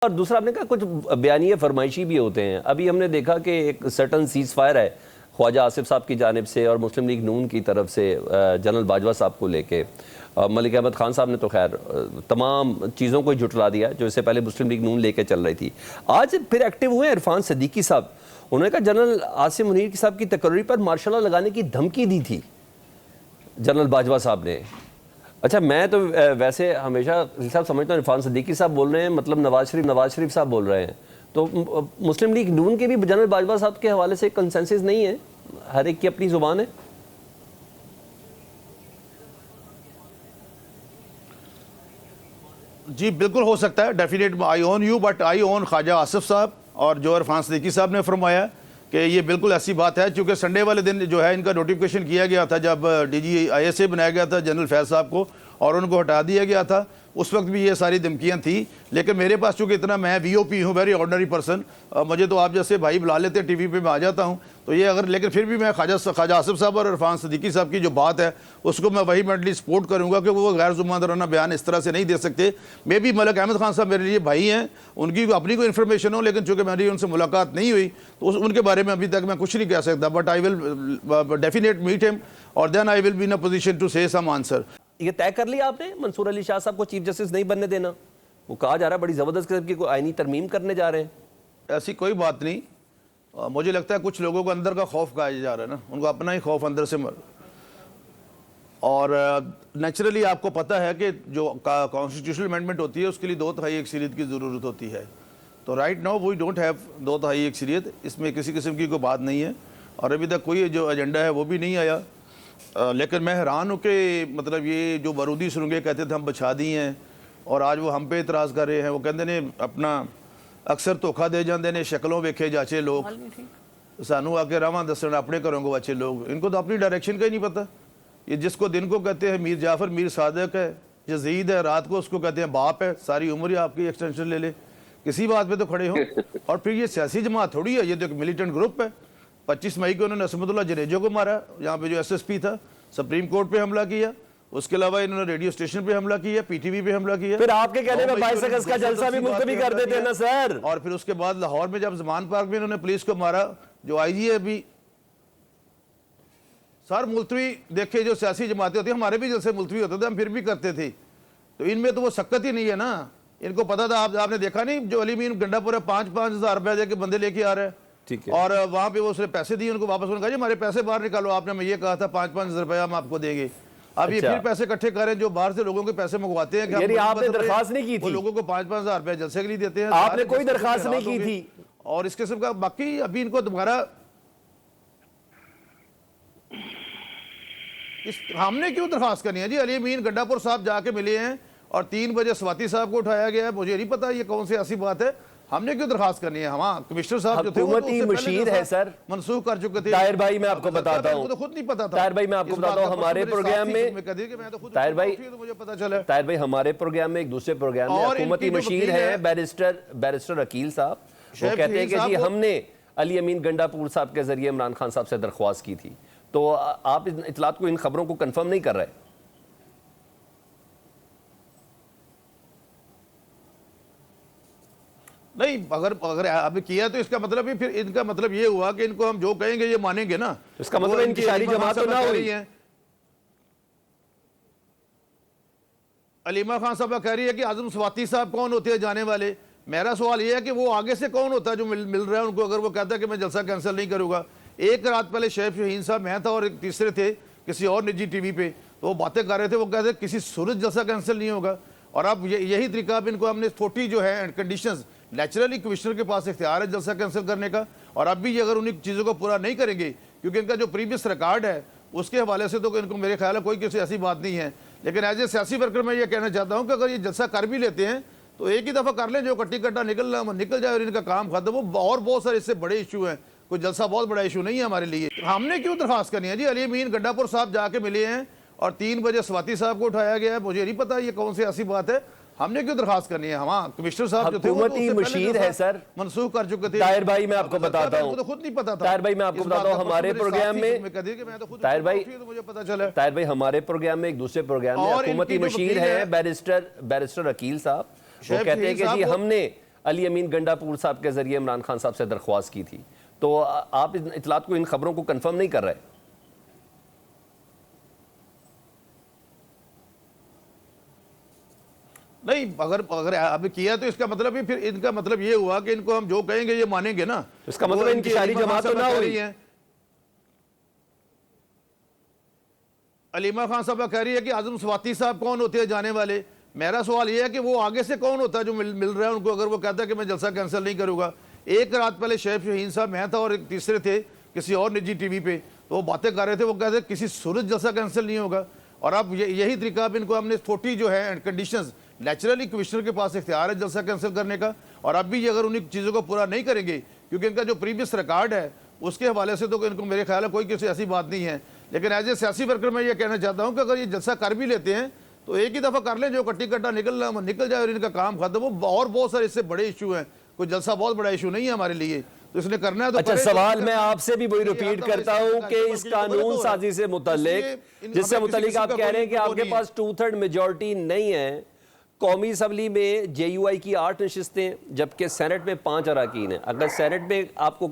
और दूसरा आपने कहा कुछ बयानिए फरमाइशी भी होते हैं। अभी हमने देखा कि एक सर्टन सीज फायर है ख्वाजा आसिफ साहब की जानिब से और मुस्लिम लीग नून की तरफ से जनरल बाजवा साहब को लेके। मलिक अहमद खान साहब ने तो खैर तमाम चीज़ों को जुटला दिया जो इससे पहले मुस्लिम लीग नून लेके चल रही थी। आज फिर एक्टिव हुए इरफान सदीकी साहब। उन्होंने कहा जनरल आसिम मुनीर साहब की तकरीर पर मार्शल लॉ लगाने की धमकी दी थी जनरल बाजवा साहब ने। अच्छा, मैं तो वैसे हमेशा साहब समझता हूँ इरफान सदीकी साहब बोल रहे हैं मतलब नवाज शरीफ साहब बोल रहे हैं, तो मुस्लिम लीग नून के भी जनरल बाजवा साहब के हवाले से कंसेंसस नहीं है, हर एक की अपनी जुबान है। जी बिल्कुल हो सकता है, definite I own you, but I own Khawaja Asif साहब और जो इरफान सदीकी साहब ने फरमाया कि ये बिल्कुल ऐसी बात है। क्योंकि संडे वाले दिन जो है इनका नोटिफिकेशन किया गया था जब DGISA बनाया गया था जनरल फैज साहब को और उनको हटा दिया गया था, उस वक्त भी ये सारी धमकियाँ थी। लेकिन मेरे पास चूँकि इतना मैं VOP हूँ, वेरी ऑर्डनरी पर्सन, मुझे तो आप जैसे भाई बुला लेते हैं TV पे, मैं आ जाता हूँ। तो ये अगर लेकिन फिर भी मैं ख्वाजा आसिफ साहब और इरफान सदीकी साहब की जो बात है उसको मैं वही मेंटली सपोर्ट करूँगा कि वो गैर जुम्मेदाराना बयान इस तरह से नहीं दे सकते। मे भी मलिक अहमद खान साहब मेरे लिए भाई हैं, उनकी अपनी कोई इन्फॉर्मेशन हो, लेकिन चूँकि मेरी उनसे मुलाकात नहीं हुई तो उनके बारे में अभी तक मैं कुछ नहीं कह सकता। But I will definite meet him और then I will be in a position to say some answer. ये तय कर लिया आपने मंसूर अली शाह साहब को चीफ जस्टिस नहीं बनने देना? वो कहा जा रहा है बड़ी जबरदस्त किस्म की कोई आईनी तरमीम करने जा रहे हैं। ऐसी कोई बात नहीं, मुझे लगता है कुछ लोगों को अंदर का खौफ कहा जा रहा है ना, उनको अपना ही खौफ अंदर से और नेचुरली आपको पता है कि जो कॉन्स्टिट्यूशनल अमेंडमेंट होती है उसके लिए 2/3 अक्सरियत की ज़रूरत होती है। तो right now we don't have 2/3 अक्सरियत, इसमें किसी किस्म की कोई बात नहीं है और अभी तक कोई जो एजेंडा है वो भी नहीं आया। लेकिन मैं हैरान हूँ कि मतलब ये जो बारूदी सुरंगें कहते थे हम बचा दी हैं और आज वो हम पे इतराज़ कर रहे हैं। वो कहते ने अपना अक्सर धोखा दे जाते ने शक्लों वेखे जाचे लोग, सानू आके रावां दसन अपने घरों को बचे लोग। इनको तो अपनी डायरेक्शन का ही नहीं पता। ये जिसको दिन को कहते हैं मीर जाफर मीर सादक है, यजीद है, रात को उसको कहते हैं बाप है, सारी उम्र ही आपकी एक्सटेंशन ले ले, किसी बात पे तो खड़े हो। और फिर ये सियासी जमात थोड़ी है, ये तो एक मिलिटेंट ग्रुप है। 25 मई को उन्होंने असमतुल्लाह जनेजो को मारा, यहाँ पे जो SSP था, सुप्रीम कोर्ट पे हमला किया, उसके अलावा इन्होंने रेडियो स्टेशन पे हमला किया, PTV पे हमला किया। फिर आपके कहने में 22 अगस्त का जलसा भी मुल्तवी कर देते ना सर। और फिर उसके बाद लाहौर में जब जमान पार्क में इन्होंने पुलिस को मारा, जो IG है अभी सर मुल्तवी देखे जो सियासी जमातें होती है, हमारे भी जलसे मुल्तवी होते थे, हम फिर भी करते थे। तो इनमें तो वो शक्कत ही नहीं है ना। इनको पता था, आपने देखा नहीं जो अली मीन गंडापुर 5-5 हज़ार रुपया देके बंदे लेके आ रहे हैं, ठीक है, और वहां पे वो उसने पैसे दिए उनको वापस। उन्होंने कहा जी हमारे पैसे बाहर निकालो, आपने मैं ये कहा था 5-5 हज़ार रुपया हम आपको देंगे। अब ये फिर पैसे इकट्ठे करें जो बाहर से लोगों के पैसे मंगवाते हैं कि आपने दरखास्त नहीं की थी, लोगों को 5-5 हज़ार रुपया जलसे के लिए देते हैं। आपने कोई दरखास्त नहीं की थी और इस किस्म का। बाकी अभी इनको दोबारा हमने क्यों दरखास्त करनी है जी? अली अमीन गंडापुर साहब जाके मिले हैं और 3 बजे स्वाति साहब को उठाया गया है। मुझे नहीं पता ये कौन सी ऐसी बात है, हमने क्यों दरखास्त करनी है? हम कमिश्नर साहब जो थे हुकूमती मशीर है सर, मनसूख कर चुके थे। ताहिर भाई मैं आपको बताता हूँ, तो खुद नहीं पता था। ताहिर भाई मैं आपको बताता हूँ हमारे प्रोग्राम में, ताहिर भाई मुझे पता चला, ताहिर भाई हमारे प्रोग्राम में एक दूसरे प्रोग्राम में हुकूमती मशीर है बैरिस्टर अकील साहब, वो कहते हैं कि जी हमने अली अमीन गंडापुर साहब के जरिए इमरान खान साहब से दरख्वास्त की थी। तो आप इन इतलात को, इन खबरों को कंफर्म नहीं कर रहे? नहीं, अगर अभी किया तो इसका मतलब ही फिर इनका मतलब ये हुआ कि इनको हम जो कहेंगे ये मानेंगे ना। इसका मतलब इनकी सारी जमात तो ना हुई है। अलीमा खान साहब कह रही है कि आजम स्वाति साहब कौन होते हैं जाने वाले। मेरा सवाल यह है कि वो आगे से कौन होता है जो मिल रहा है उनको, अगर वो कहता है कि मैं जलसा कैंसिल नहीं करूंगा। एक रात पहले शेख शहीन साहब, मैं था और एक तीसरे थे किसी और निजी TV पे, तो वो बातें कर रहे थे, वो कहते किसी सूरज जलसा कैंसिल नहीं होगा। और अब यही तरीका अब इनको हमने 40 जो है कंडीशंस, नेचुरली कमिश्नर के पास इख्तियार है जलसा कैंसिल करने का। और अब भी अगर उन्हीं चीज़ों को पूरा नहीं करेंगे, क्योंकि इनका जो प्रीवियस रिकॉर्ड है उसके हवाले से तो इनको मेरे ख्याल है कोई किसी ऐसी बात नहीं है। लेकिन एज ए सियासी वर्कर मैं ये कहना चाहता हूँ कि अगर ये जलसा कर भी लेते हैं तो एक ही दफ़ा कर लें, जो कट्टी कट्टा निकल जाए और इनका काम खत्म हो। और बहुत सारे इससे बड़े इशू हैं, कोई जलसा बहुत बड़ा इशू नहीं है हमारे लिए। हमने क्यों दरखास्त करनी है जी? अली अमीन गंडापुर साहब जाके मिले हैं और 3 बजे स्वाति साहब को उठाया गया है। मुझे नहीं पता ये कौन सी ऐसी बात है, हमने क्यों दरखास्त करनी है? हम कमिश्नर साहब जो थे हुकूमती मशीर है सर, मनसूख कर चुके थे। ताहिर भाई मैं आपको बताता हूँ, तो खुद नहीं पता था। ताहिर भाई मैं आपको बताता हूँ हमारे प्रोग्राम में, ताहिर भाई मुझे पता चला, ताहिर भाई हमारे प्रोग्राम में एक दूसरे प्रोग्राम में हुकूमती मशीर है बैरिस्टर अकील साहब, वो कहते हैं कि जी हमने अली अमीन गंडापुर साहब के जरिए इमरान खान साहब से दरख्वास्त की थी। तो आप इन इतलात को, इन खबरों को कंफर्म नहीं कर रहे? नहीं, अगर अगर अभी किया तो इसका मतलब ही, फिर इनका मतलब ये हुआ कि इनको हम जो कहेंगे ये मानेंगे ना। इसका मतलब इनकी शारी जमात तो ना हो रही है। अलीमा खान साहब कह रही है कि आजम स्वाति साहब कौन होते हैं जाने वाले। मेरा सवाल यह है कि वो आगे से कौन होता है जो मिल रहा है उनको, अगर वो कहता है कि मैं जलसा कैंसिल नहीं करूंगा। एक रात पहले शेख शहीन साहब, मैं था और एक तीसरे थे किसी और निजी टीवी पे, तो वो बातें कर रहे थे, वो कहते किसी सूरत जलसा कैंसिल नहीं होगा। और अब यही तरीका, अब इनको हमने 40 जो है कंडीशंस, नेचुरली कमिश्नर के पास इख्तियार है जलसा कैंसिल करने का, और अब भी अगर उन्हीं चीज़ों को पूरा नहीं करेंगे, क्योंकि इनका जो प्रीवियस रिकॉर्ड है उसके हवाले से तो इनको मेरे ख्याल है कोई किसी ऐसी बात नहीं है। लेकिन एज ए सियासी वर्कर मैं ये कहना चाहता हूँ कि अगर ये जलसा कर भी लेते हैं तो एक ही दफ़ा कर लें, जो कट्टी कट्टा निकल जाए और इनका काम खत्म हो। और बहुत सारे इससे बड़े इशू हैं, कोई जलसा बहुत बड़ा इशू नहीं है हमारे लिए, तो इसने करना है तो अच्छा, करे। सवाल मैं आपसे भी वही रिपीट करता हूं कि इस कानून साजी से मुतल्लिक, जिससे मुतल्लिक आप कह रहे हैं कि आपके पास 2/3 मेजॉरिटी नहीं है। कौमी असम्बली में JUI की 8 नशिस्तें, जबकि सेनेट में 5 अराकीन हैं। अगर सेनेट में आपको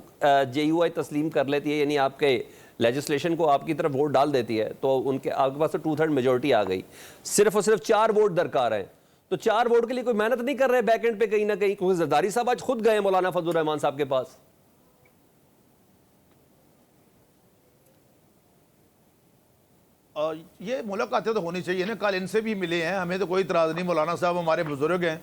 JUI तस्लीम कर लेती है, यानी आपके लेजिस्लेशन को आपकी तरफ वोट डाल देती है, तो उनके आपके पास तो 2/3 मेजॉरिटी आ गई। सिर्फ और सिर्फ 4 वोट दरकार हैं। तो 4 वोट के लिए कोई मेहनत नहीं कर रहे बैक एंड पे कहीं ना कहीं, क्योंकि जरदारी साहब आज खुद गए मौलाना फजलुर रहमान साहब के पास। और ये मुलाकातें तो होनी चाहिए ना, कल इनसे भी मिले हैं, हमें तो कोई इतराज़ नहीं। मौलाना साहब हमारे बुजुर्ग हैं,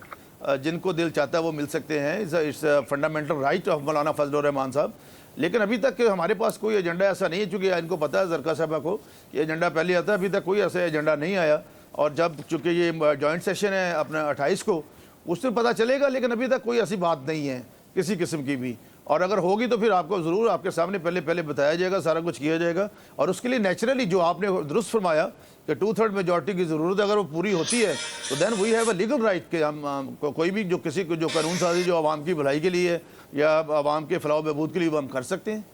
जिनको दिल चाहता है वो मिल सकते हैं, इट्स फंडामेंटल राइट ऑफ मौलाना फजलुर रहमान साहब। लेकिन अभी तक हमारे पास कोई एजेंडा ऐसा नहीं है, चूँकि इनको पता है जरका साहबा को कि एजेंडा पहले आता है, अभी तक कोई ऐसा एजेंडा नहीं आया। और जब चूँकि ये जॉइंट सेशन है अपना 28 को, उस दिन पता चलेगा, लेकिन अभी तक कोई ऐसी बात नहीं है किसी किस्म की भी। और अगर होगी तो फिर आपको ज़रूर आपके सामने पहले बताया जाएगा, सारा कुछ किया जाएगा। और उसके लिए नेचुरली जो आपने दुरुस्त फरमाया कि 2/3 मेजॉरिटी की ज़रूरत अगर वो पूरी होती है तो then we have a legal right कि हम कोई भी जो किसी को जो कानून साजी जो आवाम की भलाई के लिए या आवाम के फलाह बहबूद के लिए वो हम कर सकते हैं।